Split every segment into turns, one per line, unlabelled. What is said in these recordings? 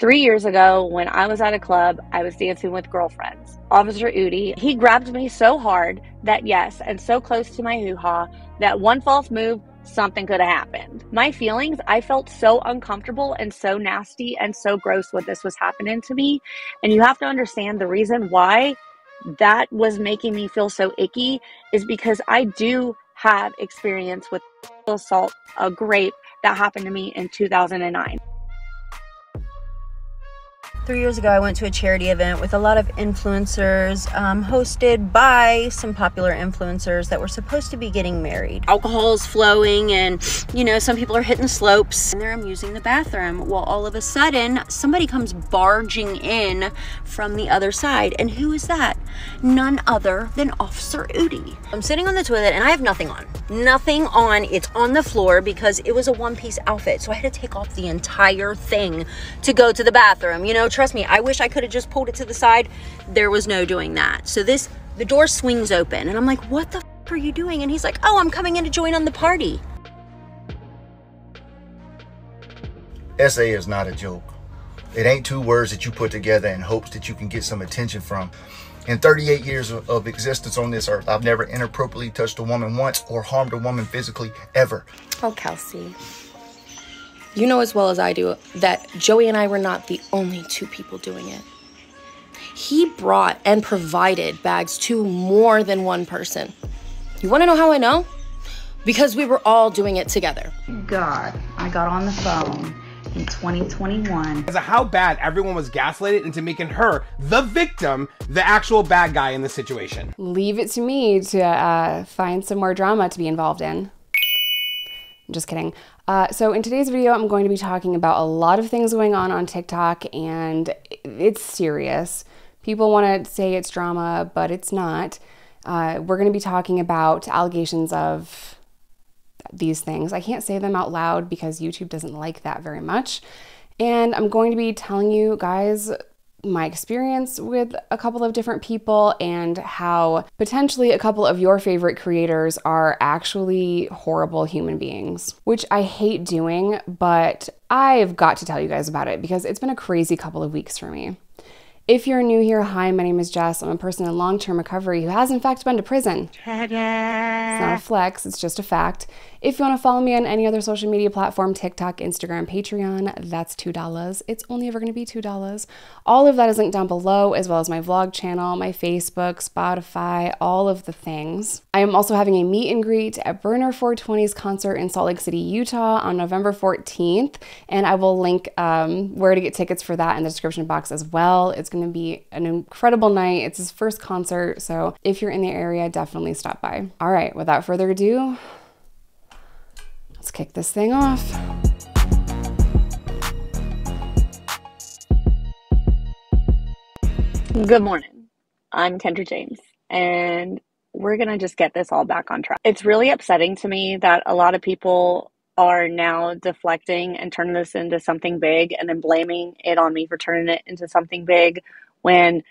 3 years ago, when I was at a club, I was dancing with girlfriends. Officer Udi, he grabbed me so hard that yes, and so close to my hoo-ha, that one false move, something could have happened. My feelings, I felt so uncomfortable and so nasty and so gross when this was happening to me. And you have to understand the reason why that was making me feel so icky is because I do have experience with assault, a grape that happened to me in 2009.
3 years ago, I went to a charity event with a lot of influencers, hosted by some popular influencers that were supposed to be getting married. Alcohol is flowing and, some people are hitting the slopes. And there I'm using the bathroom. Well, all of a sudden, somebody comes barging in from the other side. And who is that? None other than Officer Udi. I'm sitting on the toilet and I have nothing on. Nothing on. It's on the floor because it was a one-piece outfit. So I had to take off the entire thing to go to the bathroom. Trust me, I wish I could have just pulled it to the side. There was no doing that. So the door swings open and I'm like, what the f are you doing? And he's like, oh, I'm coming in to join on the party.
SA is not a joke. It ain't two words that you put together in hopes that you can get some attention from. In 38 years of existence on this earth, I've never inappropriately touched a woman once or harmed a woman physically, ever.
Oh, Kelsey. You know as well as I do that Joey and I were not the only two people doing it. He brought and provided bags to more than one person. You want to know how I know? Because we were all doing it together.
God, I got on the phone in 2021.
As to how bad everyone was gaslighted into making her, the victim, the actual bad guy in the situation.
Leave it to me to find some more drama to be involved in. I'm just kidding. So in today's video, I'm going to be talking about a lot of things going on TikTok, and it's serious. People want to say it's drama, but it's not. We're going to be talking about allegations of these things. I can't say them out loud because YouTube doesn't like that very much. And I'm going to be telling you guys my experience with a couple of different people and how potentially a couple of your favorite creators are actually horrible human beings, which I hate doing, but I've got to tell you guys about it because it's been a crazy couple of weeks for me. If you're new here, hi, my name is Jess. I'm a person in long-term recovery who has in fact been to prison. It's not a flex, it's just a fact. If you want to follow me on any other social media platform, TikTok, Instagram, Patreon, that's $2. It's only ever going to be $2. All of that is linked down below, as well as my vlog channel, my Facebook, Spotify, all of the things. I am also having a meet and greet at Burner 420's concert in Salt Lake City, Utah on November 14th, and I will link where to get tickets for that in the description box as well. It's going to be an incredible night. It's his first concert, so if you're in the area, definitely stop by. All right, without further ado, let's kick this thing off.
Good morning. I'm Kendra James, and we're going to just get this all back on track. It's really upsetting to me that a lot of people are now deflecting and turning this into something big and then blaming it on me for turning it into something big when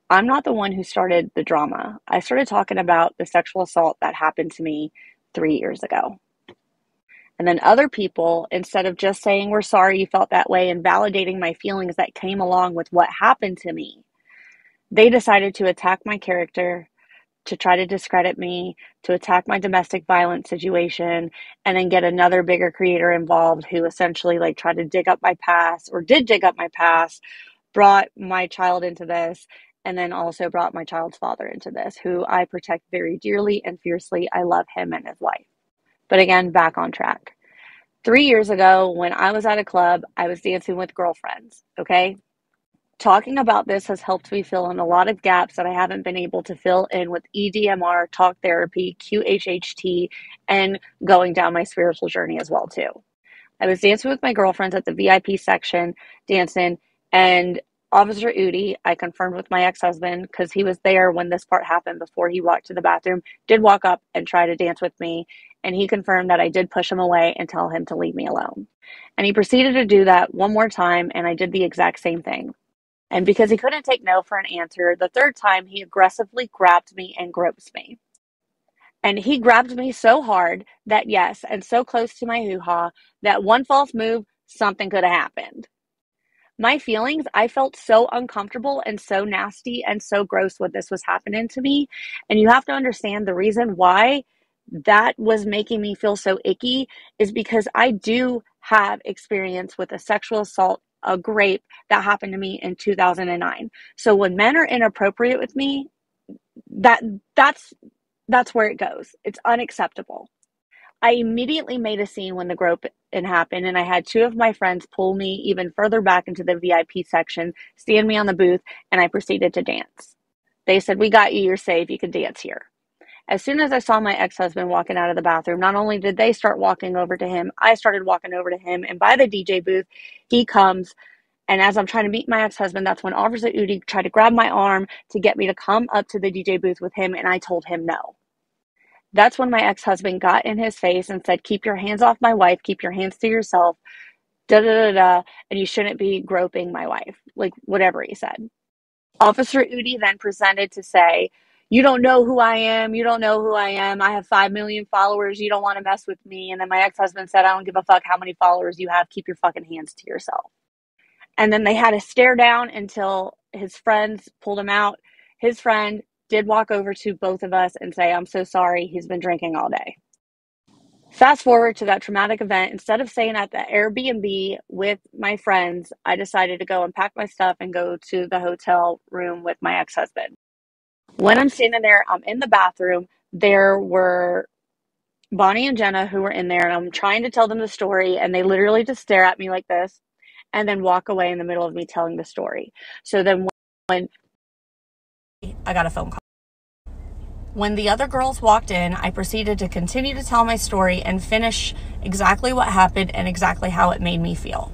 I'm not the one who started the drama. I started talking about the sexual assault that happened to me 3 years ago. And then other people, instead of just saying, we're sorry you felt that way and validating my feelings that came along with what happened to me, they decided to attack my character, to try to discredit me, to attack my domestic violence situation, and then get another bigger creator involved who essentially tried to dig up my past, or did dig up my past, brought my child into this, and then also brought my child's father into this, who I protect very dearly and fiercely. I love him and his wife. But again, back on track. 3 years ago, when I was at a club, I was dancing with girlfriends, okay? Talking about this has helped me fill in a lot of gaps that I haven't been able to fill in with EDMR, talk therapy, QHHT, and going down my spiritual journey as well, too. I was dancing with my girlfriends at the VIP section, dancing, and Officer Udi, I confirmed with my ex-husband, because he was there when this part happened before he walked to the bathroom, did walk up and try to dance with me, and he confirmed that I did push him away and tell him to leave me alone. And he proceeded to do that one more time, and I did the exact same thing. And because he couldn't take no for an answer, the third time he aggressively grabbed me and groped me. And he grabbed me so hard that yes, and so close to my hoo-ha, that one false move, something could have happened. My feelings, I felt so uncomfortable and so nasty and so gross when this was happening to me. And you have to understand the reason why that was making me feel so icky is because I do have experience with a sexual assault, a rape that happened to me in 2009. So when men are inappropriate with me, that's where it goes. It's unacceptable. I immediately made a scene when the groping happened, and I had two of my friends pull me even further back into the VIP section, stand me on the booth, and I proceeded to dance. They said, "We got you, you're safe, you can dance here." As soon as I saw my ex-husband walking out of the bathroom, not only did they start walking over to him, I started walking over to him, and by the DJ booth, he comes, and as I'm trying to meet my ex-husband, that's when Officer Udi tried to grab my arm to get me to come up to the DJ booth with him, and I told him no. That's when my ex-husband got in his face and said, "Keep your hands off my wife, keep your hands to yourself, da-da-da-da, and you shouldn't be groping my wife," like whatever he said. Officer Udi then presented to say, "You don't know who I am, you don't know who I am, I have 5 million followers, you don't want to mess with me." And then my ex-husband said, "I don't give a fuck how many followers you have, keep your fucking hands to yourself." And then they had a stare down until his friends pulled him out. His friend did walk over to both of us and say, "I'm so sorry, he's been drinking all day." Fast forward to that traumatic event. Instead of staying at the Airbnb with my friends, I decided to go and pack my stuff and go to the hotel room with my ex-husband. When I'm standing there, I'm in the bathroom. There were Bonnie and Jenna who were in there, and I'm trying to tell them the story, and they literally just stare at me like this and then walk away in the middle of me telling the story. So then when I got a phone call. When the other girls walked in, I proceeded to continue to tell my story and finish exactly what happened and exactly how it made me feel.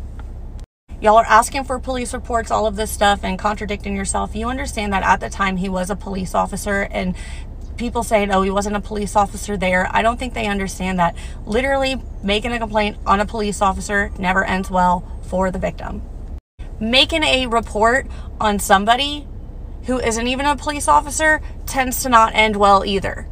Y'all are asking for police reports, all of this stuff, and contradicting yourself. You understand that at the time he was a police officer, and people saying, "Oh, he wasn't a police officer there." I don't think they understand that literally making a complaint on a police officer never ends well for the victim. Making a report on somebody who isn't even a police officer tends to not end well either.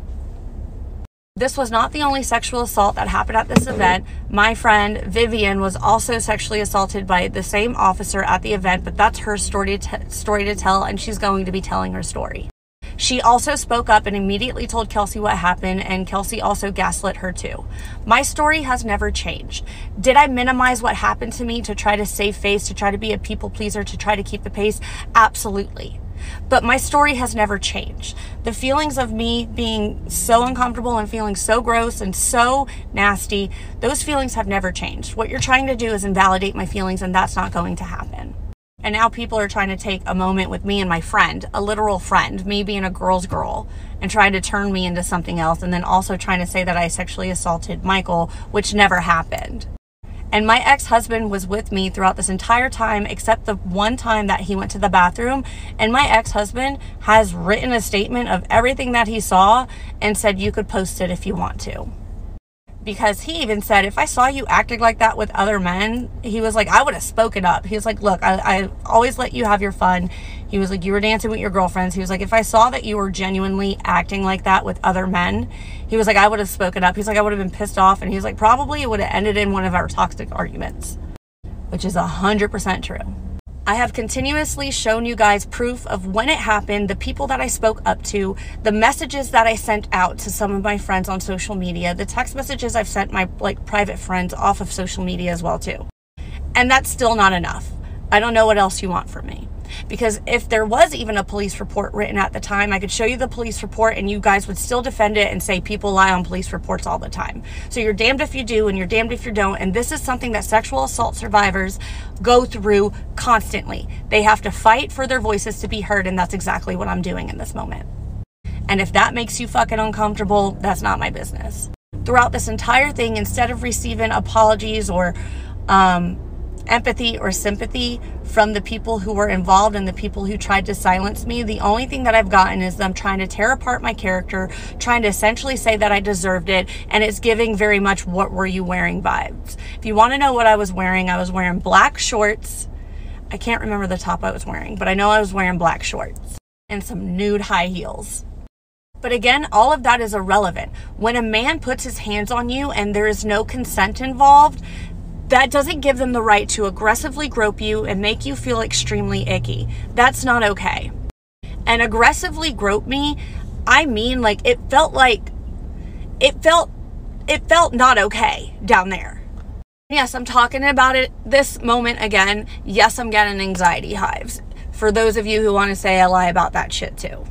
This was not the only sexual assault that happened at this event. My friend Vivian was also sexually assaulted by the same officer at the event, but that's her story to tell, and she's going to be telling her story. She also spoke up and immediately told Kelsey what happened, and Kelsey also gaslit her too. My story has never changed. Did I minimize what happened to me to try to save face, to try to be a people pleaser, to try to keep the pace? Absolutely. But my story has never changed. The feelings of me being so uncomfortable and feeling so gross and so nasty, those feelings have never changed. What you're trying to do is invalidate my feelings, and that's not going to happen. And now people are trying to take a moment with me and my friend, a literal friend, me being a girl's girl, and trying to turn me into something else, and then also trying to say that I sexually assaulted Michael, which never happened. And my ex-husband was with me throughout this entire time, except the one time that he went to the bathroom. And my ex-husband has written a statement of everything that he saw and said, "You could post it if you want to." Because he even said, "If I saw you acting like that with other men," he was like, "I would have spoken up." He was like, "Look, I always let you have your fun." He was like, "You were dancing with your girlfriends." He was like, "If I saw that you were genuinely acting like that with other men," he was like, "I would have spoken up." He's like, "I would have been pissed off." And he's like, "Probably it would have ended in one of our toxic arguments," which is 100% true. I have continuously shown you guys proof of when it happened, the people that I spoke up to, the messages that I sent out to some of my friends on social media, the text messages I've sent my private friends off of social media as well too. And that's still not enough. I don't know what else you want from me. Because if there was even a police report written at the time, I could show you the police report and you guys would still defend it and say people lie on police reports all the time. So you're damned if you do and you're damned if you don't. And this is something that sexual assault survivors go through constantly. They have to fight for their voices to be heard, and that's exactly what I'm doing in this moment. And if that makes you fucking uncomfortable, that's not my business. Throughout this entire thing, instead of receiving apologies or empathy or sympathy from the people who were involved and the people who tried to silence me, the only thing that I've gotten is them trying to tear apart my character, trying to essentially say that I deserved it, and it's giving very much "what were you wearing" vibes. If you want to know what I was wearing black shorts. I can't remember the top I was wearing, but I know I was wearing black shorts and some nude high heels. But again, all of that is irrelevant. When a man puts his hands on you and there is no consent involved,
That doesn't give them the right to aggressively grope you and make you feel extremely icky. That's not okay. And aggressively grope me, I mean, like, it felt not okay down there. Yes, I'm talking about it this moment again. Yes, I'm getting anxiety hives. For those of you who want to say I lie about that shit too.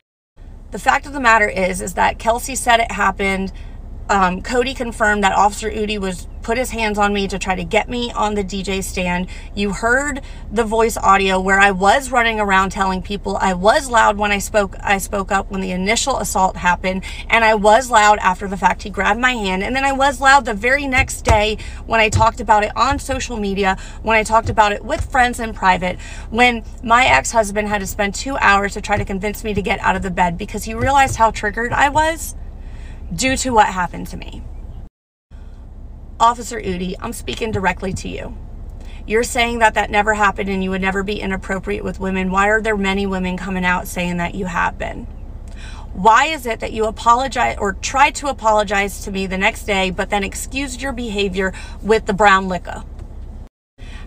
The fact of the matter is that Kelsey said it happened. Cody confirmed that Officer Udi put his hands on me to try to get me on the DJ stand. You heard the voice audio where I was running around telling people. I was loud when I spoke up when the initial assault happened, and I was loud after the fact. He grabbed my hand, and then I was loud the very next day when I talked about it on social media, when I talked about it with friends in private, when my ex-husband had to spend 2 hours to try to convince me to get out of the bed because he realized how triggered I was due to what happened to me. Officer Udi, I'm speaking directly to you. You're saying that never happened and you would never be inappropriate with women. Why are there many women coming out saying that you have been? Why is it that you apologize or tried to apologize to me the next day, but then excused your behavior with the brown liquor?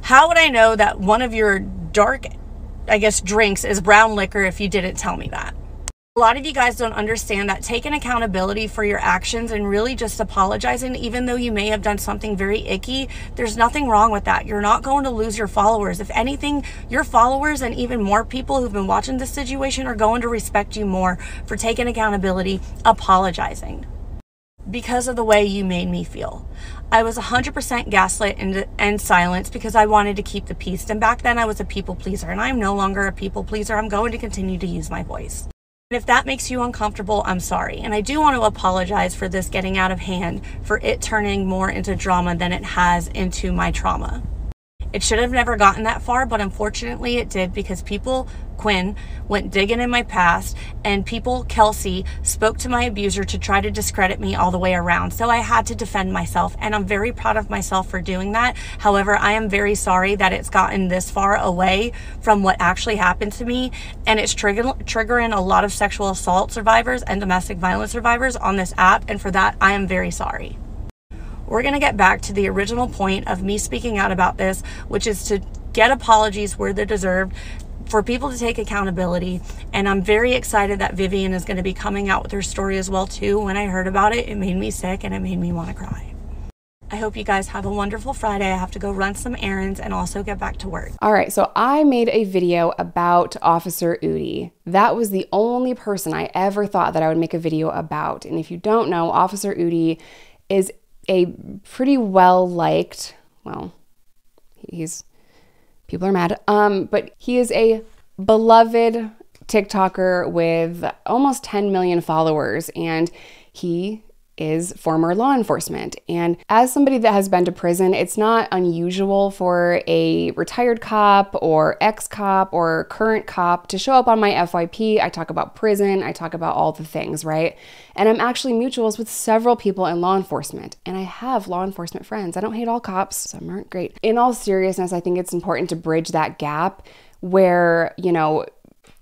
How would I know that one of your dark, drinks is brown liquor if you didn't tell me that? A lot of you guys don't understand that taking accountability for your actions and really just apologizing, even though you may have done something very icky, there's nothing wrong with that. You're not going to lose your followers. If anything, your followers and even more people who've been watching this situation are going to respect you more for taking accountability, apologizing, because of the way you made me feel. I was 100% gaslit and silenced because I wanted to keep the peace. And back then I was a people pleaser, and I'm no longer a people pleaser. I'm going to continue to use my voice. And if that makes you uncomfortable, I'm sorry. And I do want to apologize for this getting out of hand, for it turning more into drama than it has into my trauma. It should have never gotten that far, but unfortunately it did, because Quinn, went digging in my past, and Kelsey, spoke to my abuser to try to discredit me all the way around. So I had to defend myself, and I'm very proud of myself for doing that. However, I am very sorry that it's gotten this far away from what actually happened to me, and it's triggering a lot of sexual assault survivors and domestic violence survivors on this app, and for that, I am very sorry. We're going to get back to the original point of me speaking out about this, which is to get apologies where they're deserved, for people to take accountability. And I'm very excited that Vivian is going to be coming out with her story as well too. When I heard about it, it made me sick and it made me want to cry. I hope you guys have a wonderful Friday. I have to go run some errands and also get back to work.
All right, so I made a video about Officer Udi. That was the only person I ever thought that I would make a video about. And if you don't know, Officer Udi is a pretty well-liked, well, people are mad, but he is a beloved TikToker with almost 10 million followers, and he is former law enforcement. And as somebody that has been to prison, it's not unusual for a retired cop or ex-cop or current cop to show up on my FYP. I talk about prison, I talk about all the things, right? And I'm actually mutuals with several people in law enforcement, and I have law enforcement friends. I don't hate all cops, some aren't great. In all seriousness, I think it's important to bridge that gap where, you know,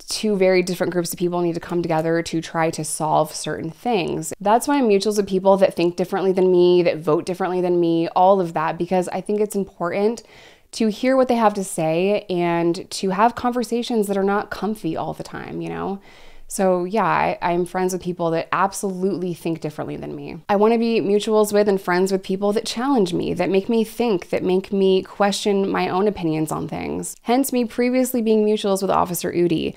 two very different groups of people need to come together to try to solve certain things. That's why I'm mutuals with people that think differently than me, that vote differently than me, all of that, because I think it's important to hear what they have to say and to have conversations that are not comfy all the time, you know? So yeah, I'm friends with people that absolutely think differently than me. I want to be mutuals with and friends with people that challenge me, that make me think, that make me question my own opinions on things. Hence me previously being mutuals with Officer Udi.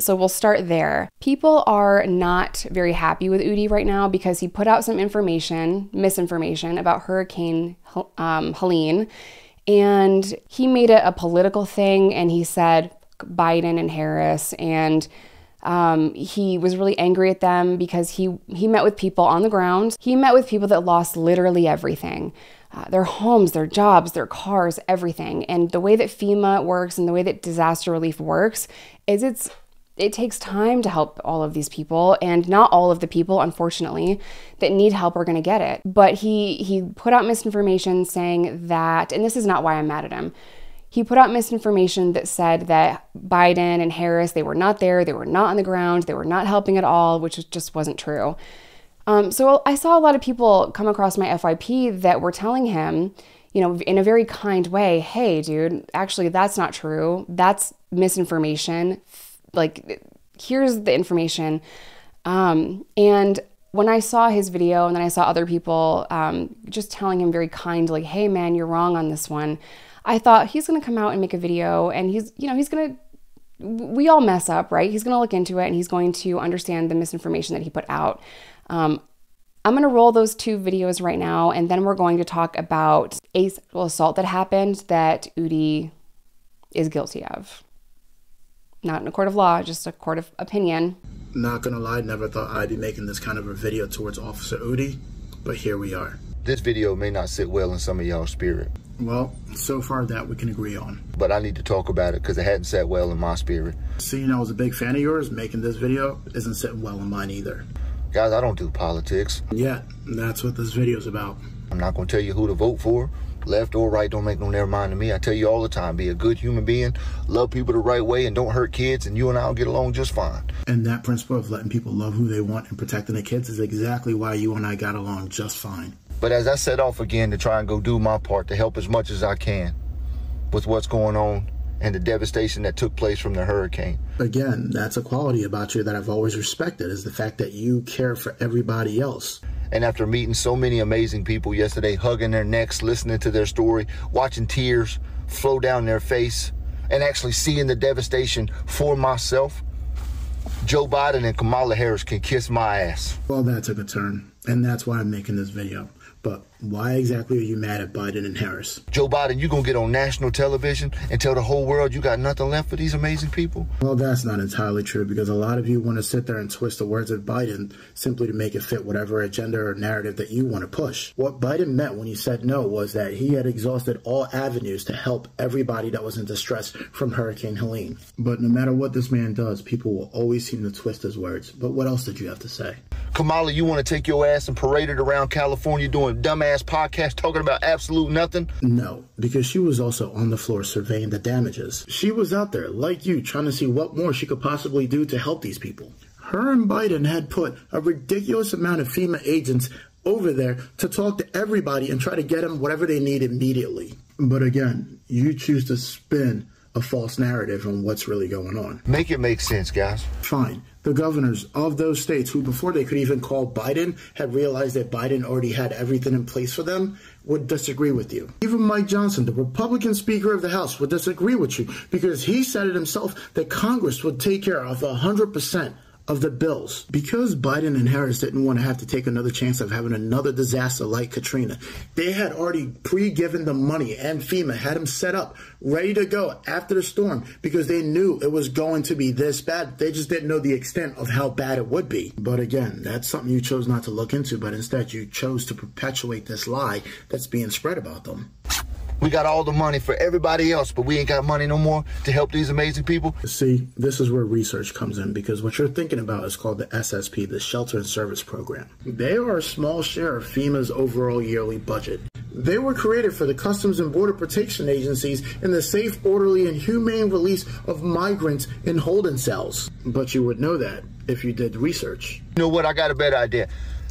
So we'll start there. People are not very happy with Udi right now because he put out some misinformation about Hurricane Helene, and he made it a political thing, and he said Biden and Harris, and he was really angry at them because he met with people on the ground. He met with people that lost literally everything. Their homes, their jobs, their cars, everything. And the way that FEMA works and the way that disaster relief works is it takes time to help all of these people, and not all of the people, unfortunately, that need help are going to get it. But he put out misinformation saying that, and this is not why I'm mad at him, he put out misinformation that said that Biden and Harris, they were not there, they were not on the ground, they were not helping at all, which just wasn't true. So I saw a lot of people come across my FYP that were telling him, you know, in a very kind way, hey, dude, actually, that's not true. That's misinformation. Like, here's the information. And when I saw his video and then I saw other people just telling him very kindly, hey, man, you're wrong on this one, I thought he's going to come out and make a video and he's going to, we all mess up, right? He's going to look into it and he's going to understand the misinformation that he put out. I'm going to roll those 2 videos right now, and then we're going to talk about a sexual assault that happened that Udi is guilty of. Not in a court of law, just a court of opinion.
Not gonna lie, never thought I'd be making this kind of a video towards Officer Udi, but here we are.
This video may not sit well in some of y'all's spirit.
Well, so far that we can agree on.
But I need to talk about it because it hadn't sat well in my spirit.
Seeing I was a big fan of yours, making this video isn't sitting well in mine either.
Guys, I don't do politics.
Yeah, that's what this video's about.
I'm not going to tell you who to vote for. Left or right don't make no never mind to me. I tell you all the time, be a good human being, love people the right way, and don't hurt kids, and you and I will get along just fine.
And that principle of letting people love who they want and protecting the kids is exactly why you and I got along just fine.
But as I set off again to try and go do my part to help as much as I can with what's going on and the devastation that took place from the hurricane.
Again, that's a quality about you that I've always respected, is the fact that you care for everybody else.
And after meeting so many amazing people yesterday, hugging their necks, listening to their story, watching tears flow down their face, and actually seeing the devastation for myself, Joe Biden and Kamala Harris can kiss my ass.
Well, that took a turn, and that's why I'm making this video. But why exactly are you mad at Biden and Harris?
Joe Biden, you gonna get on national television and tell the whole world you got nothing left for these amazing people?
Well, that's not entirely true, because a lot of you want to sit there and twist the words of Biden simply to make it fit whatever agenda or narrative that you want to push. What Biden meant when he said no was that he had exhausted all avenues to help everybody that was in distress from Hurricane Helene. But no matter what this man does, people will always seem to twist his words. But what else did you have to say?
Kamala, you want to take your ass and parade it around California doing dumbass podcasts talking about absolute nothing?
No, because she was also on the floor surveying the damages. She was out there, like you, trying to see what more she could possibly do to help these people. Her and Biden had put a ridiculous amount of FEMA agents over there to talk to everybody and try to get them whatever they need immediately. But again, you choose to spin a false narrative on what's really going on.
Make it make sense, guys.
Fine. The governors of those states who, before they could even call Biden, had realized that Biden already had everything in place for them, would disagree with you. Even Mike Johnson, the Republican Speaker of the House, would disagree with you because he said it himself that Congress would take care of 100% of the bills. Because Biden and Harris didn't want to have to take another chance of having another disaster like Katrina, they had already pre-given the money, and FEMA had them set up, ready to go after the storm, because they knew it was going to be this bad. They just didn't know the extent of how bad it would be. But again, that's something you chose not to look into, but instead you chose to perpetuate this lie that's being spread about them.
We got all the money for everybody else, but we ain't got money no more to help these amazing people.
See, this is where research comes in, because what you're thinking about is called the SSP, the Shelter and Service Program. They are a small share of FEMA's overall yearly budget. They were created for the Customs and Border Protection agencies in the safe, orderly, and humane release of migrants in holding cells. But you would know that if you did research.
You know what? I got a better idea.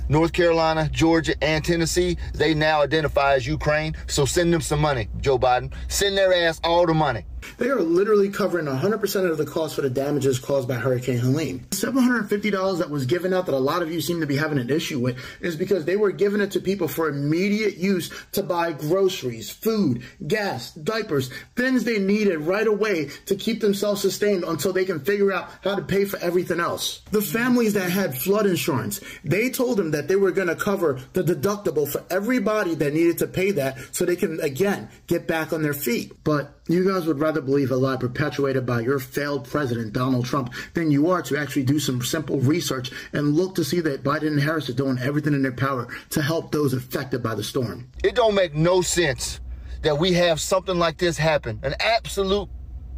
North Carolina, Georgia, and Tennessee, they now identify as Ukraine, so send them some money, Joe Biden. Send their ass all the money.
They are literally covering 100% of the cost for the damages caused by Hurricane Helene. $750 that was given out that a lot of you seem to be having an issue with is because they were giving it to people for immediate use to buy groceries, food, gas, diapers, things they needed right away to keep themselves sustained until they can figure out how to pay for everything else. The families that had flood insurance, they told them that they were going to cover the deductible for everybody that needed to pay that so they can, again, get back on their feet. But you guys would rather believe a lie perpetuated by your failed president, Donald Trump, than you are to actually do some simple research and look to see that Biden and Harris are doing everything in their power to help those affected by the storm.
It don't make no sense that we have something like this happen, an absolute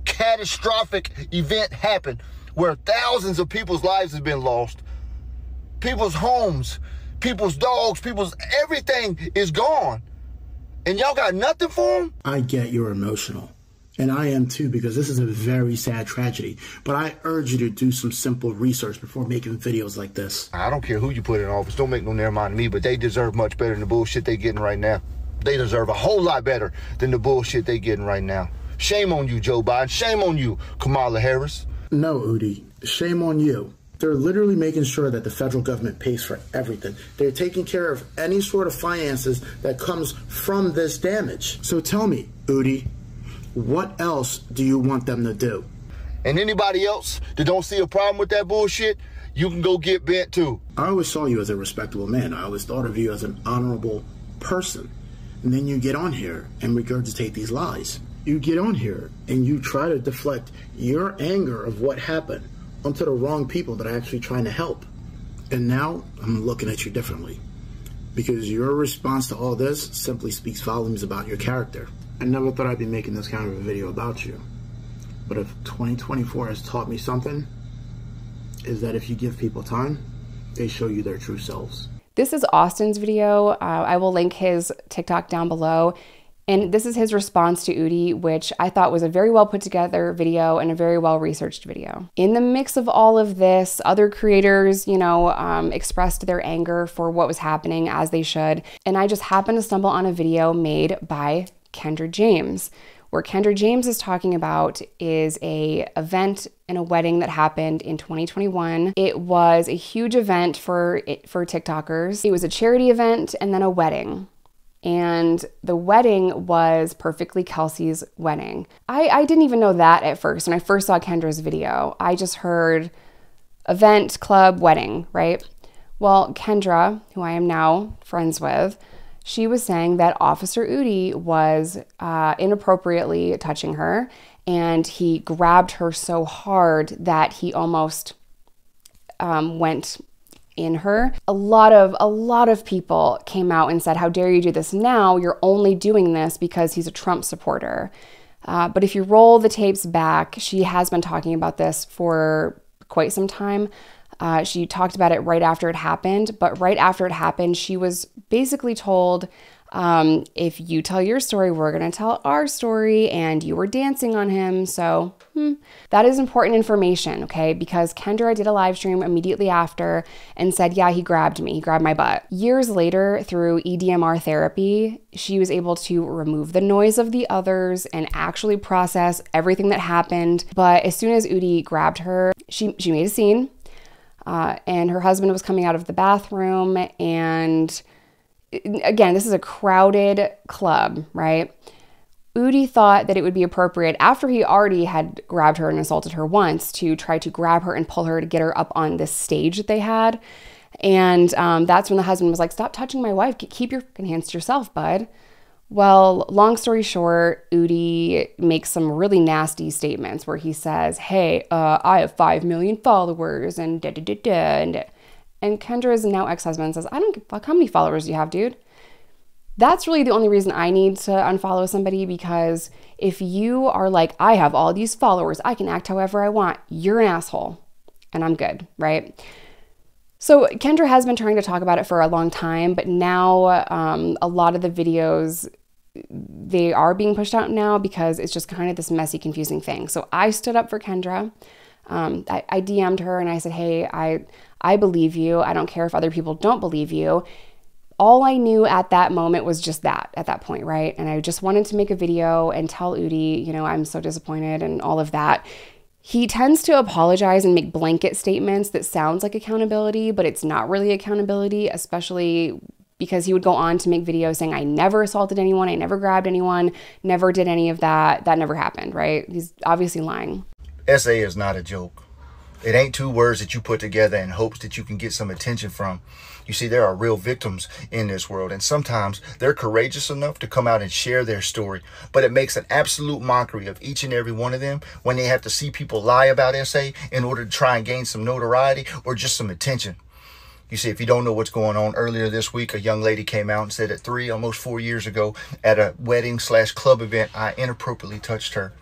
catastrophic event happen where thousands of people's lives have been lost, people's homes, people's dogs, people's everything is gone. And y'all got nothing for them?
I get you're emotional. And I am too, because this is a very sad tragedy. But I urge you to do some simple research before making videos like this.
I don't care who you put in office. Don't make no near mind to me, but they deserve much better than the bullshit they getting right now. They deserve a whole lot better than the bullshit they getting right now. Shame on you, Joe Biden. Shame on you, Kamala Harris.
No, Udi. Shame on you. They're literally making sure that the federal government pays for everything. They're taking care of any sort of finances that comes from this damage. So tell me, Udi, what else do you want them to do?
And anybody else that don't see a problem with that bullshit, you can go get bent too.
I always saw you as a respectable man. I always thought of you as an honorable person. And then you get on here and regurgitate these lies. You get on here and you try to deflect your anger of what happened onto the wrong people that are actually trying to help. And now I'm looking at you differently, because your response to all this simply speaks volumes about your character. I never thought I'd be making this kind of a video about you. But if 2024 has taught me something, is that if you give people time, they show you their true selves.
This is Austin's video. I will link his TikTok down below. And this is his response to Udi, which I thought was a very well put together video and a very well researched video. In the mix of all of this, other creators, expressed their anger for what was happening, as they should. And I just happened to stumble on a video made by Kendra James. Where Kendra James is talking about is a event and a wedding that happened in 2021. It was a huge event for TikTokers. It was a charity event and then a wedding. And the wedding was Perfectly Kelsey's wedding. I didn't even know that at first. When I first saw Kendra's video, I just heard event, club, wedding, right? Well, Kendra, who I am now friends with, she was saying that Officer Udi was inappropriately touching her, and he grabbed her so hard that he almost went in her. A lot of people came out and said, how dare you do this now? You're only doing this because he's a Trump supporter. But if you roll the tapes back, she has been talking about this for quite some time. She talked about it right after it happened, but right after it happened, she was basically told, if you tell your story, we're going to tell our story, and you were dancing on him. So that is important information, okay? Because Kendra did a live stream immediately after and said, yeah, he grabbed me, he grabbed my butt. Years later, through EDMR therapy, she was able to remove the noise of the others and actually process everything that happened. But as soon as Udi grabbed her, she made a scene. And her husband was coming out of the bathroom, and again, this is a crowded club, right? Udi thought that it would be appropriate, after he already had grabbed her and assaulted her once, to try to grab her and pull her to get her up on this stage that they had. And that's when the husband was like, stop touching my wife, keep your hands to yourself, bud. Well, long story short, Udi makes some really nasty statements where he says, hey, I have 5 million followers and da-da-da-da. And Kendra's now ex-husband says, I don't give a fuck how many followers you have, dude. That's really the only reason I need to unfollow somebody, because if you are like, I have all these followers, I can act however I want, you're an asshole. And I'm good, right? So Kendra has been trying to talk about it for a long time, but now a lot of the videos, they are being pushed out now because it's just kind of this messy, confusing thing. So I stood up for Kendra. I DM'd her and I said, hey, I believe you. I don't care if other people don't believe you. All I knew at that moment was just that, at that point, right? And I just wanted to make a video and tell Udi, I'm so disappointed and all of that. He tends to apologize and make blanket statements that sounds like accountability, but it's not really accountability, especially because he would go on to make videos saying, I never assaulted anyone, I never grabbed anyone, never did any of that. That never happened, right? He's obviously lying.
SA is not a joke. It ain't 2 words that you put together in hopes that you can get some attention from. You see, there are real victims in this world, and sometimes they're courageous enough to come out and share their story. But it makes an absolute mockery of each and every one of them when they have to see people lie about SA in order to try and gain some notoriety or just some attention. You see, if you don't know what's going on, earlier this week, a young lady came out and said that almost 4 years ago at a wedding/club event, I inappropriately touched her.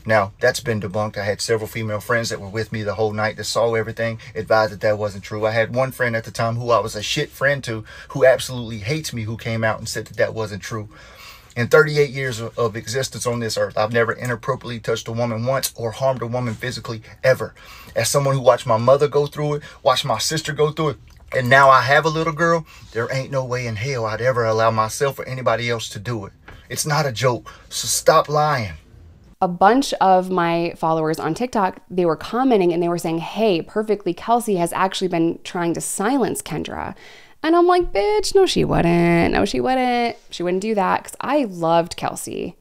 Now, that's been debunked. I had several female friends that were with me the whole night that saw everything, advised that that wasn't true. I had one friend at the time who I was a shit friend to, who absolutely hates me, who came out and said that that wasn't true. In 38 years of existence on this earth, I've never inappropriately touched a woman once or harmed a woman physically, ever. As someone who watched my mother go through it, watched my sister go through it, and now I have a little girl, there ain't no way in hell I'd ever allow myself or anybody else to do it. It's not a joke, so stop lying.
A bunch of my followers on TikTok, they were commenting and they were saying, hey, Perfectly Kelsey has actually been trying to silence Kendra. And I'm like, bitch, no, she wouldn't. No, she wouldn't. She wouldn't do that, because I loved Kelsey.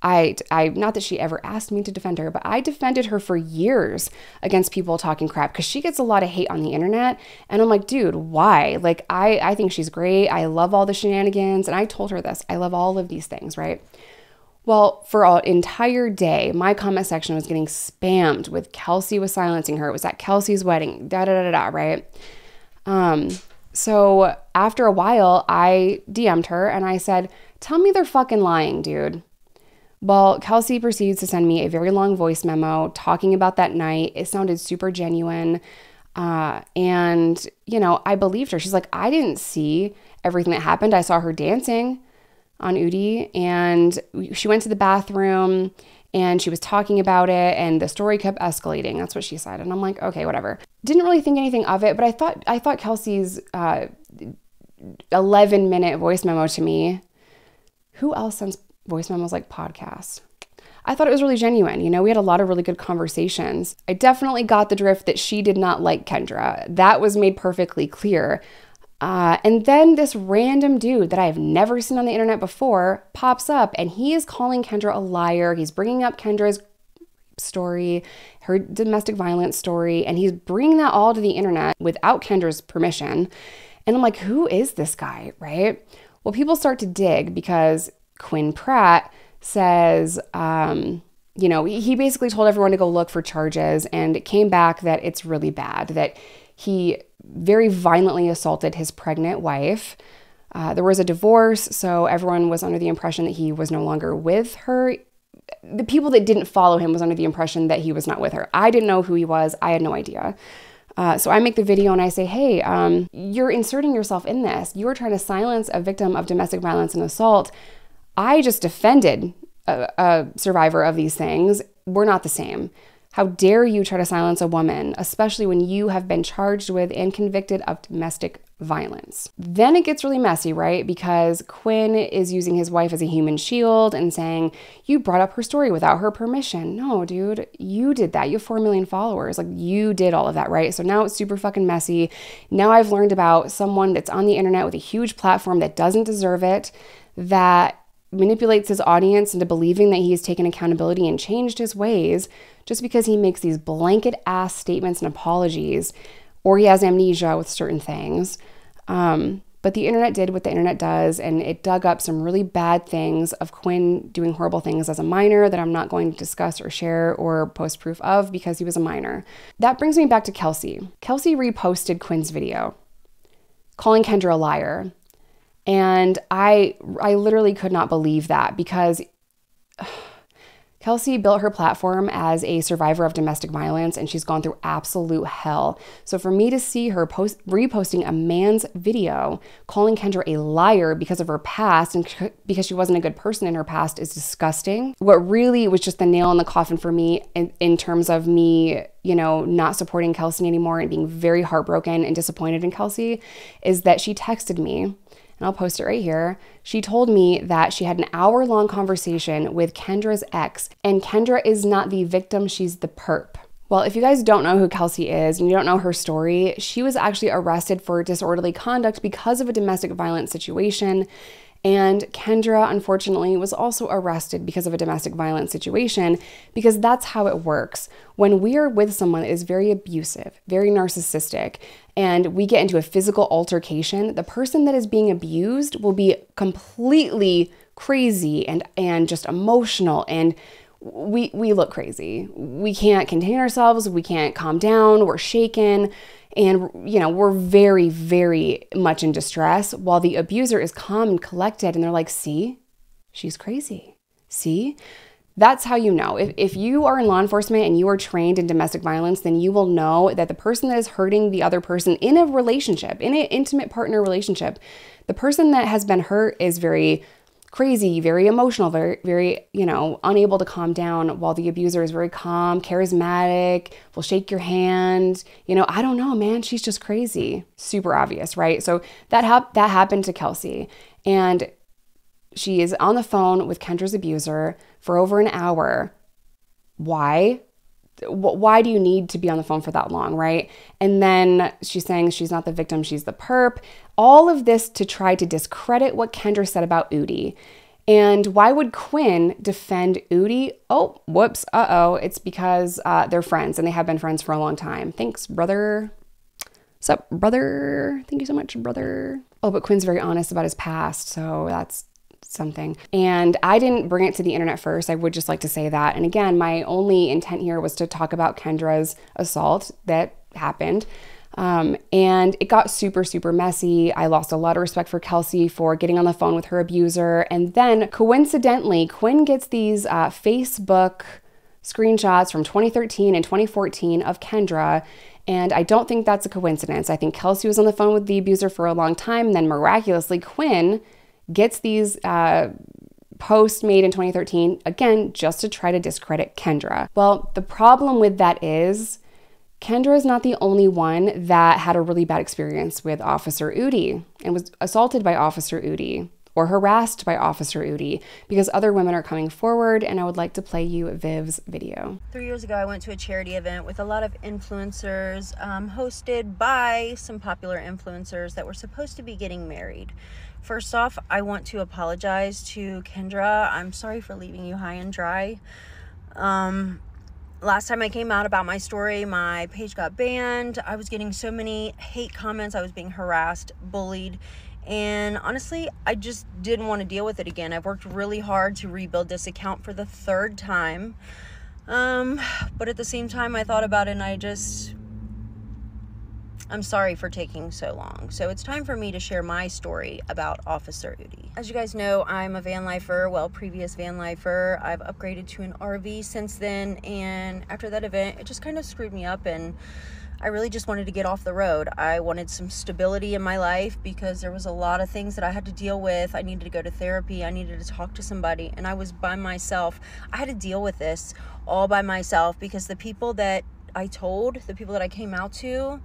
I not that she ever asked me to defend her, but I defended her for years against people talking crap, because she gets a lot of hate on the internet. And I'm like, dude, why? Like, I think she's great. I love all the shenanigans. And I told her this. I love all of these things, right? Well, for an entire day, my comment section was getting spammed with Kelsey was silencing her. It was at Kelsey's wedding, right? So after a while, I DM'd her and I said, tell me they're fucking lying, dude. Well, Kelsey proceeds to send me a very long voice memo talking about that night. It sounded super genuine. And, you know, I believed her. She's like, I didn't see everything that happened. I saw her dancing on Udi, and she went to the bathroom and she was talking about it, and the story kept escalating. That's what she said. And I'm like, okay, whatever. Didn't really think anything of it, but I thought Kelsey's 11-minute voice memo to me. Who else sends voice memos like podcasts? I thought it was really genuine. You know, we had a lot of really good conversations. I definitely got the drift that she did not like Kendra. That was made perfectly clear. And then this random dude that I have never seen on the internet before pops up, and he is calling Kendra a liar. He's bringing up Kendra's story, her domestic violence story, and he's bringing that all to the internet without Kendra's permission. And I'm like, who is this guy, right? Well, people start to dig because Quinn Pratt says, you know, he basically told everyone to go look for charges, and it came back that it's really bad, that he very violently assaulted his pregnant wife. There was a divorce, so everyone was under the impression that he was no longer with her. The people that didn't follow him was under the impression that he was not with her. I didn't know who he was. I had no idea. So I make the video and I say, hey, you're inserting yourself in this. You are trying to silence a victim of domestic violence and assault. I just defended a survivor of these things. We're not the same. How dare you try to silence a woman, especially when you have been charged with and convicted of domestic violence. Then it gets really messy, right? Because Quinn is using his wife as a human shield and saying, you brought up her story without her permission. No, dude, you did that. You have 4 million followers. Like, you did all of that, right? So now it's super fucking messy. Now I've learned about someone that's on the internet with a huge platform that doesn't deserve it, that manipulates his audience into believing that he has taken accountability and changed his ways just because he makes these blanket ass statements and apologies, or he has amnesia with certain things. But the internet did what the internet does, and it dug up some really bad things of Quinn doing horrible things as a minor that I'm not going to discuss or share or post proof of because he was a minor. That brings me back to Kelsey. Kelsey reposted Quinn's video calling Kendra a liar. And I literally could not believe that, because Kelsey built her platform as a survivor of domestic violence, and she's gone through absolute hell. So for me to see her reposting a man's video calling Kendra a liar because of her past and because she wasn't a good person in her past is disgusting. What really was just the nail in the coffin for me in terms of me, you know, not supporting Kelsey anymore and being very heartbroken and disappointed in Kelsey is that she texted me. And I'll post it right here. She told me that she had an hour-long conversation with Kendra's ex, and Kendra is not the victim, she's the perp. Well, if you guys don't know who Kelsey is and you don't know her story, she was actually arrested for disorderly conduct because of a domestic violence situation. And Kendra, unfortunately, was also arrested because of a domestic violence situation, because that's how it works. When we are with someone that is very abusive, very narcissistic, and we get into a physical altercation, the person that is being abused will be completely crazy and just emotional, and we look crazy. We can't contain ourselves. We can't calm down. We're shaken. And, you know, we're very, very much in distress while the abuser is calm and collected. And they're like, see, she's crazy. See, that's how you know. If you are in law enforcement and you are trained in domestic violence, then you will know that the person that is hurting the other person in a relationship, in an intimate partner relationship, the person that has been hurt is very crazy, very emotional, very, you know, unable to calm down, while the abuser is very calm, charismatic, will shake your hand. You know, I don't know, man, she's just crazy. Super obvious, right? So that happened to Kelsey. And she is on the phone with Kendra's abuser for over an hour. Why? Why do you need to be on the phone for that long, right? And then she's saying she's not the victim, she's the perp. All of this to try to discredit what Kendra said about Udi. And why would Quinn defend Udi? Oh, whoops, it's because they're friends, and they have been friends for a long time. Thanks, brother. Sup, brother? Thank you so much, brother. Oh, but Quinn's very honest about his past, so that's something. And I didn't bring it to the internet first. I would just like to say that. And again, my only intent here was to talk about Kendra's assault that happened. And it got super, super messy. I lost a lot of respect for Kelsey for getting on the phone with her abuser. And then coincidentally, Quinn gets these Facebook screenshots from 2013 and 2014 of Kendra. And I don't think that's a coincidence. I think Kelsey was on the phone with the abuser for a long time. And then miraculously, Quinn gets these posts made in 2013, again, just to try to discredit Kendra. Well, the problem with that is Kendra is not the only one that had a really bad experience with Officer Udi and was assaulted by Officer Udi or harassed by Officer Udi, because other women are coming forward, and I would like to play you Viv's video.
3 years ago, I went to a charity event with a lot of influencers, hosted by some popular influencers that were supposed to be getting married. First off, I want to apologize to Kendra. I'm sorry for leaving you high and dry. Last time I came out about my story, my page got banned. I was getting so many hate comments. I was being harassed, bullied. And honestly, I just didn't want to deal with it again. I've worked really hard to rebuild this account for the third time. But at the same time, I thought about it and I'm sorry for taking so long. So it's time for me to share my story about Officer Udi. As you guys know, I'm a van lifer, previous van lifer. I've upgraded to an RV since then, and after that event, it just kind of screwed me up, and I really just wanted to get off the road. I wanted some stability in my life because there was a lot of things that I had to deal with. I needed to go to therapy. I needed to talk to somebody, and I was by myself. I had to deal with this all by myself because the people that I came out to,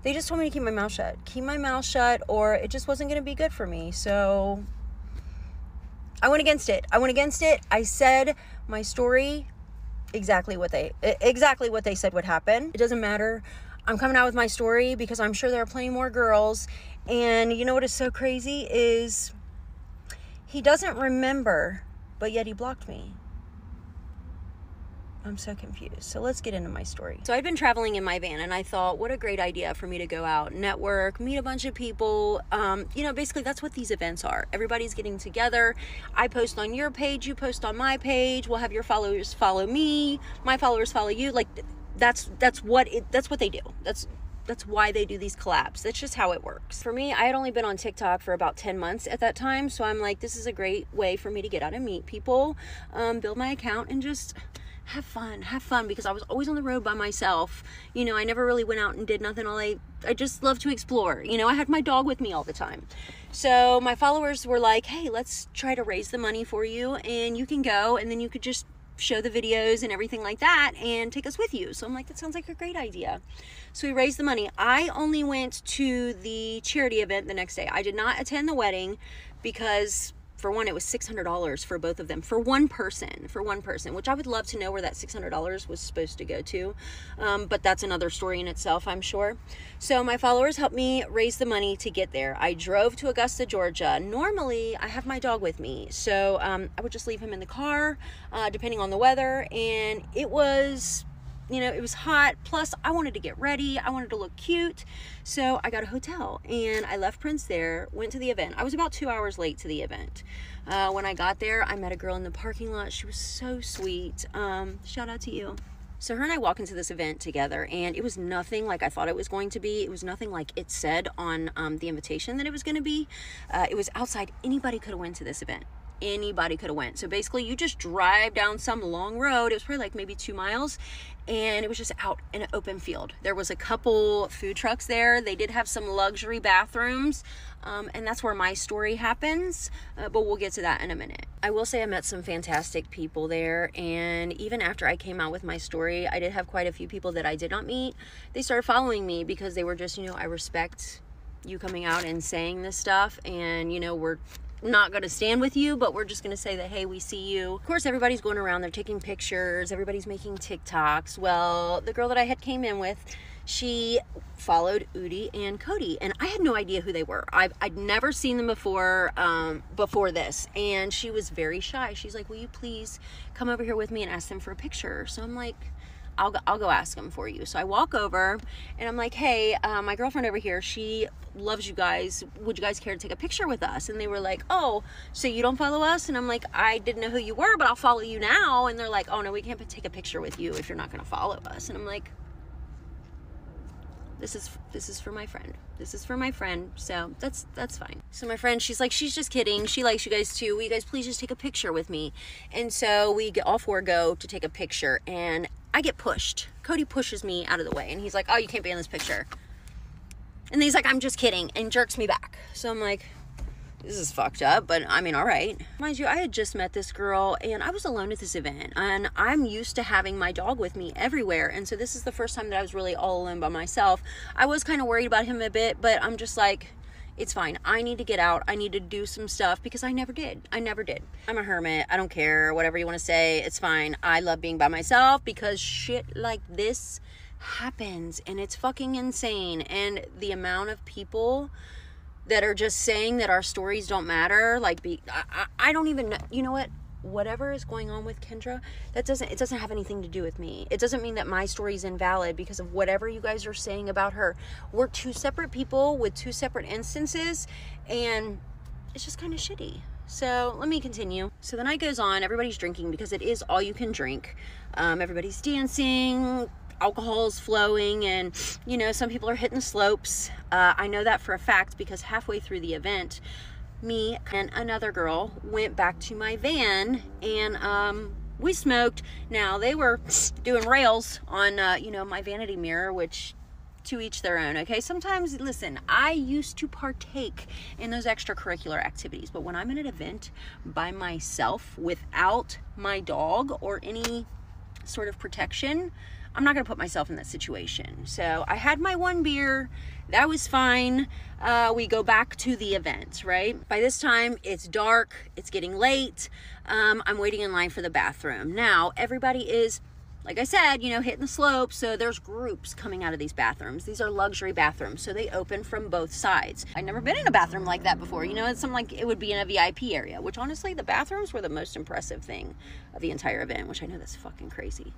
they just told me to keep my mouth shut. Keep my mouth shut, or it just wasn't going to be good for me. So I went against it. I said my story exactly what they said would happen. It doesn't matter. I'm coming out with my story because I'm sure there are plenty more girls. And you know what is so crazy is he doesn't remember, but yet he blocked me. I'm so confused. So let's get into my story. So I'd been traveling in my van, and I thought, what a great idea for me to go out, network, meet a bunch of people. Basically that's what these events are. Everybody's getting together. I post on your page, you post on my page. We'll have your followers follow me, my followers follow you. Like that's what they do. That's why they do these collabs. That's just how it works. For me, I had only been on TikTok for about 10 months at that time. So I'm like, this is a great way for me to get out and meet people, build my account, and just have fun, because I was always on the road by myself. I never really went out and did nothing. I just love to explore. I had my dog with me all the time. So my followers were like, hey, let's try to raise the money for you, and you can go, and then you could just show the videos and everything like that and take us with you. So I'm like, that sounds like a great idea. So we raised the money. I only went to the charity event the next day. I did not attend the wedding because, for one, it was $600 for both of them, for one person, which I would love to know where that $600 was supposed to go to. But that's another story in itself, I'm sure. So my followers helped me raise the money to get there. I drove to Augusta, Georgia. Normally, I have my dog with me, so I would just leave him in the car, depending on the weather. And it was, it was hot. Plus, I wanted to get ready. I wanted to look cute. So I got a hotel, and I left Prince there, went to the event. I was about 2 hours late to the event. When I got there, I met a girl in the parking lot. She was so sweet. Shout out to you. So her and I walked into this event together, and it was nothing like I thought it was going to be. It was nothing like it said on the invitation that it was going to be. It was outside. Anybody could have went to this event. anybody could have went. So basically you just drive down some long road. It was probably like maybe 2 miles, and it was just out in an open field. There was a couple food trucks there. They did have some luxury bathrooms, and that's where my story happens, but we'll get to that in a minute. I will say I met some fantastic people there, and even after I came out with my story, I did have quite a few people that I did not meet. They started following me because they were just, you know, I respect you coming out and saying this stuff, and, you know, we're not going to stand with you, but we're just going to say that, hey, we see you. Of course, everybody's going around, they're taking pictures, everybody's making TikToks. Well, the girl that I had came in with, she followed Udi and Cody, and I had no idea who they were. I'd never seen them before this, and she was very shy. She's like, will you please come over here with me and ask them for a picture? So I'm like, I'll go ask them for you. So I walk over and I'm like, hey, my girlfriend over here, she loves you guys. Would you guys care to take a picture with us? And they were like, oh, so you don't follow us? And I'm like, I didn't know who you were, but I'll follow you now. And they're like, oh no, we can't take a picture with you if you're not going to follow us. And I'm like, this is for my friend. This is for my friend. So that's fine. So my friend, she's like, she's just kidding. She likes you guys too. Will you guys please just take a picture with me? And so we all four go to take a picture, and I get pushed. Cody pushes me out of the way, and he's like, oh, you can't be in this picture. And he's like, I'm just kidding, and jerks me back. So I'm like, this is fucked up, but I mean, all right. Mind you, I had just met this girl, and I was alone at this event, and I'm used to having my dog with me everywhere, and so this is the first time that I was really all alone by myself. I was kind of worried about him a bit, but I'm just like, it's fine. I need to get out. I need to do some stuff, because I never did. I'm a hermit. I don't care. Whatever you want to say, it's fine. I love being by myself because shit like this happens, and it's fucking insane. And the amount of people that are just saying that our stories don't matter, like, I don't even know. You know what? Whatever is going on with Kendra, it doesn't have anything to do with me. It doesn't mean that my story is invalid because of whatever you guys are saying about her. We're two separate people with two separate instances, and it's just kind of shitty. So let me continue. So the night goes on. Everybody's drinking because it is all you can drink. Everybody's dancing. Alcohol's flowing, and you know, some people are hitting the slopes. I know that for a fact because halfway through the event, me and another girl went back to my van, and we smoked. Now they were doing rails on you know, my vanity mirror, which to each their own. Okay, sometimes, listen, I used to partake in those extracurricular activities, but when I'm in an event by myself without my dog or any sort of protection, I'm not going to put myself in that situation. So I had my one beer. That was fine. We go back to the event, right? By this time, it's dark. It's getting late. I'm waiting in line for the bathroom. Now, everybody is, like I said, you know, hitting the slope. So there's groups coming out of these bathrooms. These are luxury bathrooms. So they open from both sides. I've never been in a bathroom like that before. You know, it's something like it would be in a VIP area, which honestly, the bathrooms were the most impressive thing of the entire event, which I know that's fucking crazy.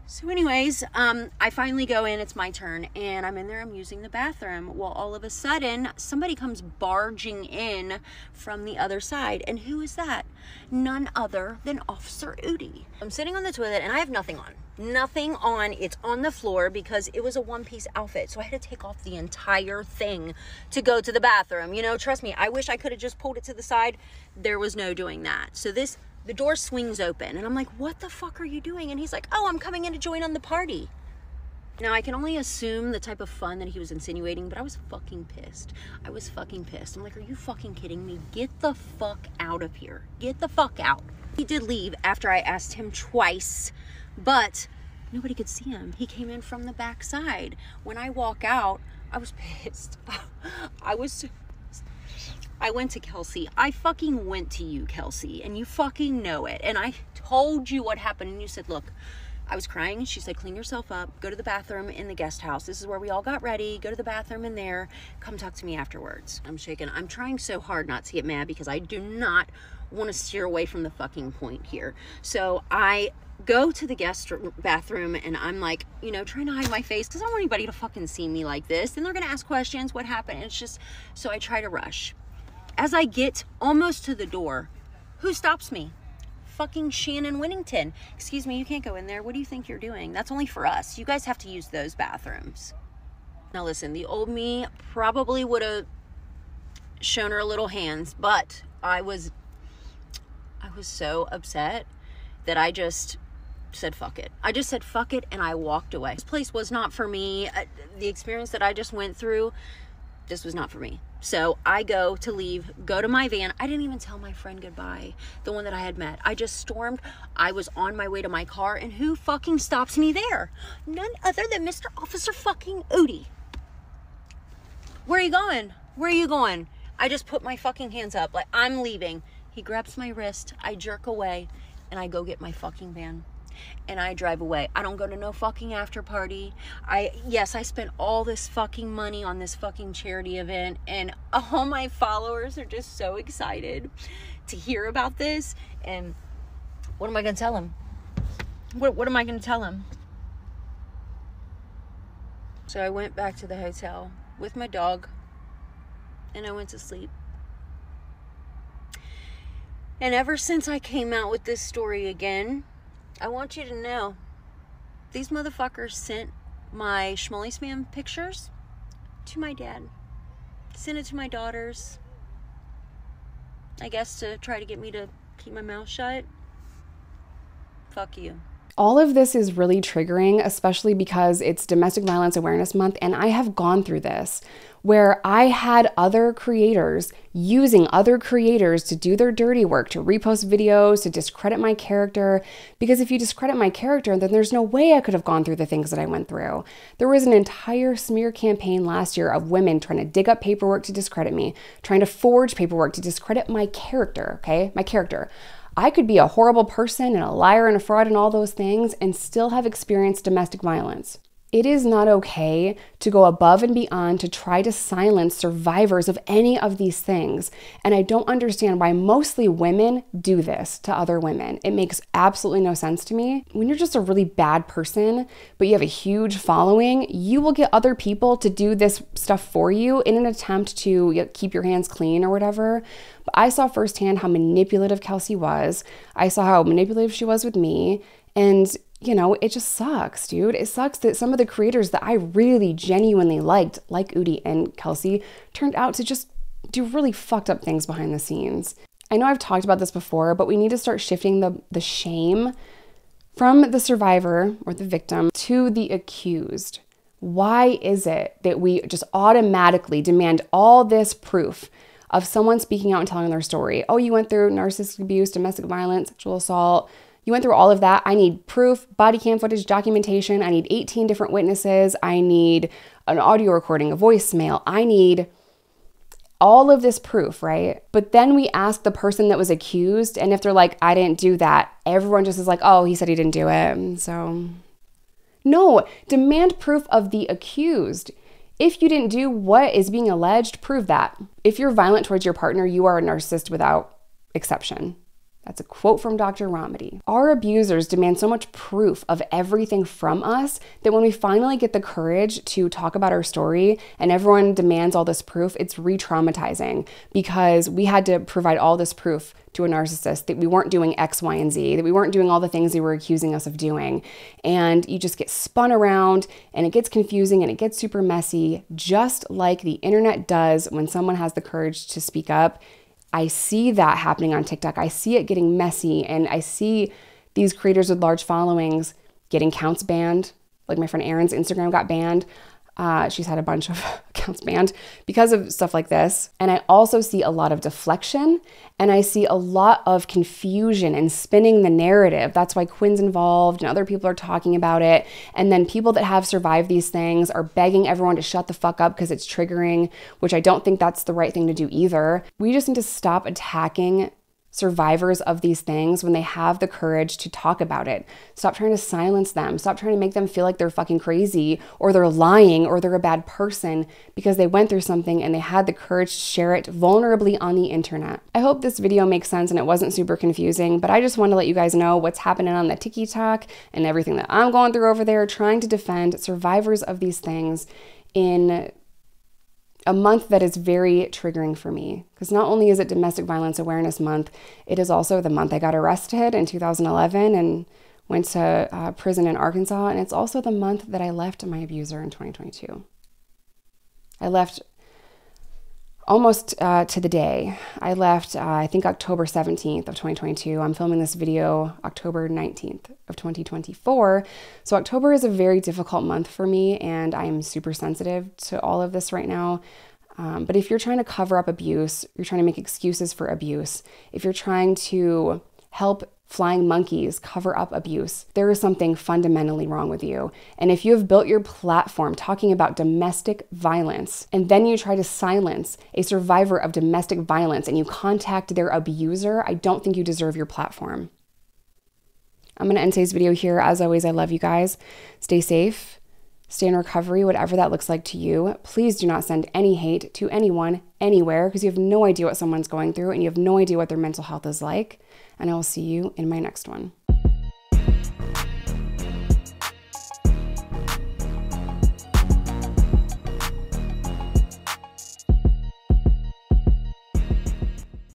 So anyways, I finally go in, it's my turn, and I'm in there, I'm using the bathroom. Well, all of a sudden, somebody comes barging in from the other side. And who is that? None other than Officer Udi. I'm sitting on the toilet, and I have nothing on. Nothing on. It's on the floor because it was a one-piece outfit. So I had to take off the entire thing to go to the bathroom. You know, trust me, I wish I could have just pulled it to the side. There was no doing that. So the door swings open, and I'm like, what the fuck are you doing? And he's like, oh, I'm coming in to join on the party. Now, I can only assume the type of fun that he was insinuating, but I was fucking pissed. I was fucking pissed. I'm like, are you fucking kidding me? Get the fuck out of here. Get the fuck out. He did leave after I asked him twice, but nobody could see him. He came in from the back side. When I walk out, I was pissed. I went to Kelsey. I fucking went to you, Kelsey, and you fucking know it. And I told you what happened, and you said, look, I was crying, and she said, clean yourself up, go to the bathroom in the guest house. This is where we all got ready. Go to the bathroom in there. Come talk to me afterwards. I'm shaking. I'm trying so hard not to get mad because I do not want to steer away from the fucking point here. So I go to the guest bathroom, and I'm like, you know, trying to hide my face because I don't want anybody to fucking see me like this. Then they're going to ask questions. What happened? It's just, so I try to rush. As I get almost to the door, who stops me? Fucking Shannon Winnington. Excuse me, you can't go in there. What do you think you're doing? That's only for us. You guys have to use those bathrooms. Now listen, the old me probably would have shown her a little hands, but I was I was so upset that I just said fuck it. I just said fuck it and I walked away. This place was not for me. The experience that I just went through, this was not for me. So I go to leave, go to my van. I didn't even tell my friend goodbye, the one that I had met. I just stormed. I was on my way to my car, and who fucking stops me there? None other than Mr. Officer fucking Udi. Where are you going? Where are you going? I just put my fucking hands up like I'm leaving. He grabs my wrist. I jerk away, and I go get my fucking van. And I drive away. I don't go to no fucking after party. Yes, I spent all this fucking money on this fucking charity event, and all my followers are just so excited to hear about this. And what am I gonna tell them? What am I gonna tell them? So I went back to the hotel with my dog, and I went to sleep. And ever since I came out with this story again, I want you to know, these motherfuckers sent my schmolly spam pictures to my dad. Sent it to my daughters. I guess to try to get me to keep my mouth shut. Fuck you.
All of this is really triggering, especially because it's Domestic Violence Awareness Month, and I have gone through this, where I had other creators using other creators to do their dirty work, to repost videos, to discredit my character, because if you discredit my character, then there's no way I could have gone through the things that I went through. There was an entire smear campaign last year of women trying to dig up paperwork to discredit me, trying to forge paperwork to discredit my character, okay? My character. I could be a horrible person and a liar and a fraud and all those things and still have experienced domestic violence. It is not okay to go above and beyond to try to silence survivors of any of these things. And I don't understand why mostly women do this to other women. It makes absolutely no sense to me. When you're just a really bad person, but you have a huge following, you will get other people to do this stuff for you in an attempt to keep your hands clean or whatever. But I saw firsthand how manipulative Kelsey was. I saw how manipulative she was with me. And you know, it just sucks, dude. It sucks that some of the creators that I really genuinely liked, like Udi and Kelsey, turned out to just do really fucked up things behind the scenes. I know I've talked about this before, but we need to start shifting the shame from the survivor or the victim to the accused. Why is it that we just automatically demand all this proof of someone speaking out and telling their story? Oh, you went through narcissistic abuse, domestic violence, sexual assault. You went through all of that. I need proof, body cam footage, documentation. I need 18 different witnesses. I need an audio recording, a voicemail. I need all of this proof, right? But then we ask the person that was accused, and if they're like, I didn't do that, everyone just is like, oh, he said he didn't do it. So no, demand proof of the accused. If you didn't do what is being alleged, prove that. If you're violent towards your partner, you are a narcissist without exception. That's a quote from Dr. Ramadi. Our abusers demand so much proof of everything from us that when we finally get the courage to talk about our story and everyone demands all this proof, it's re-traumatizing because we had to provide all this proof to a narcissist that we weren't doing X, Y, and Z, that we weren't doing all the things they were accusing us of doing. And you just get spun around and it gets confusing and it gets super messy, just like the internet does when someone has the courage to speak up. I see that happening on TikTok. I see it getting messy, and I see these creators with large followings getting accounts banned. Like my friend Erin's Instagram got banned. She's had a bunch of accounts banned because of stuff like this. And I also see a lot of deflection, and I see a lot of confusion and spinning the narrative. That's why Quinn's involved and other people are talking about it. And then people that have survived these things are begging everyone to shut the fuck up because it's triggering, which I don't think that's the right thing to do either. We just need to stop attacking survivors of these things when they have the courage to talk about it. Stop trying to silence them. Stop trying to make them feel like they're fucking crazy or they're lying or they're a bad person because they went through something and they had the courage to share it vulnerably on the internet. I hope this video makes sense and it wasn't super confusing, but I just want to let you guys know what's happening on the TikTok and everything that I'm going through over there trying to defend survivors of these things in a month that is very triggering for me, because not only is it Domestic Violence Awareness Month, it is also the month I got arrested in 2011 and went to prison in Arkansas, and it's also the month that I left my abuser in 2022. I left almost to the day. I left, I think October 17th of 2022. I'm filming this video October 19th of 2024. So October is a very difficult month for me, and I'm super sensitive to all of this right now. But if you're trying to cover up abuse, you're trying to make excuses for abuse, if you're trying to help flying monkeys cover up abuse, there is something fundamentally wrong with you. And if you have built your platform talking about domestic violence, and then you try to silence a survivor of domestic violence and you contact their abuser, I don't think you deserve your platform. I'm going to end today's video here. As always, I love you guys. Stay safe. Stay in recovery, whatever that looks like to you. Please do not send any hate to anyone, anywhere, because you have no idea what someone's going through and you have no idea what their mental health is like. And I will see you in my next one.